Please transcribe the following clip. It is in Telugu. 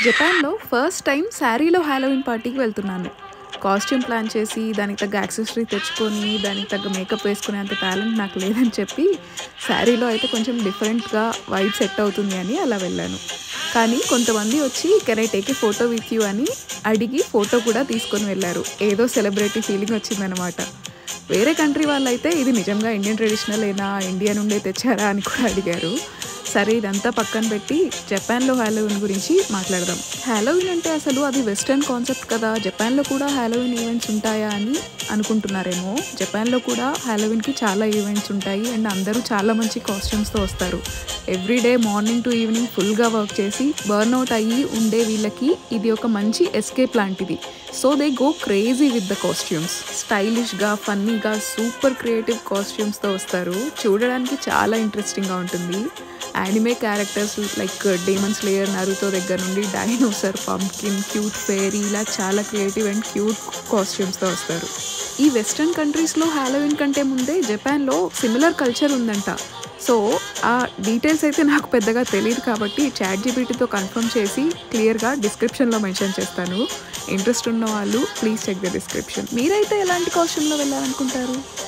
జపాన్‌లో ఫస్ట్ టైమ్ శారీలో హాలోవీన్ పార్టీకి వెళ్తున్నాను. కాస్ట్యూమ్ ప్లాన్ చేసి, దానికి తగ్గ యాక్సెసరీ తెచ్చుకొని, దానికి తగ్గ మేకప్ వేసుకునేంత టాలెంట్ నాకు లేదని చెప్పి, శారీలో అయితే కొంచెం డిఫరెంట్‌గా వైబ్ సెట్ అవుతుంది అని అలా వెళ్ళాను. కానీ కొంతమంది వచ్చి can I take a photo with you అని అడిగి ఫోటో కూడా తీసుకొని వెళ్లారు. ఏదో సెలబ్రిటీ ఫీలింగ్ వచ్చిందనమాట. వేరే కంట్రీ వాళ్ళైతే ఇది నిజంగా ఇండియన్ ట్రెడిషనలేనా? ఇండియా నుండే తెచ్చారా? అని కూడా అడిగారు. సరే ఇదంతా పక్కన పెట్టి జపాన్‌లో హాలోవీన్ గురించి మాట్లాడదాం. హాలోవీన్ అంటే అసలు అది వెస్టర్న్ కాన్సెప్ట్ కదా! జపాన్‌లో కూడా హాలోవీన్ ఈవెంట్స్ ఉంటాయా అని అనుకుంటున్నారేమో. జపాన్‌లో కూడా హాలోవీన్‌కి చాలా ఈవెంట్స్ ఉంటాయి. అండ్ అందరూ చాలా మంచి కాస్ట్యూమ్స్‌తో వస్తారు. ఎవ్రీడే మార్నింగ్ టు ఈవినింగ్ ఫుల్‌గా వర్క్ చేసి బర్న్‌ఔట్ అయ్యి ఉండే వీళ్ళకి ఇది ఒక మంచి ఎస్కేప్ లాంటిది. So they go crazy with the costumes. స్టైలిష్‌గా, ఫన్నీగా, సూపర్ క్రియేటివ్ కాస్ట్యూమ్స్‌తో వస్తారు. చూడడానికి చాలా ఇంట్రెస్టింగ్‌గా ఉంటుంది. Anime characters like demon slayer, Naruto దగ్గర నుండి డైనోసార్, పంప్కిన్, క్యూట్ ఫెయిరీ ఇలా చాలా క్రియేటివ్ అండ్ క్యూట్ కాస్ట్యూమ్స్‌తో వస్తారు. ఈ వెస్టర్న్ కంట్రీస్‌లో హాలోవీన్ కంటే ముందే జపాన్‌లో సిమిలర్ కల్చర్ ఉందంట. సో ఆ డీటెయిల్స్ అయితే నాకు పెద్దగా తెలీదు కాబట్టి చాట్‌జీపీటీతో కన్ఫర్మ్ చేసి క్లియర్‌గా డిస్క్రిప్షన్‌లో మెన్షన్ చేస్తాను. ఇంట్రెస్ట్ ఉన్న వాళ్ళు ప్లీజ్ చెక్ ద డిస్క్రిప్షన్. మీరైతే ఎలాంటి కాస్ట్యూమ్‌లో వెళ్ళాలనుకుంటారు?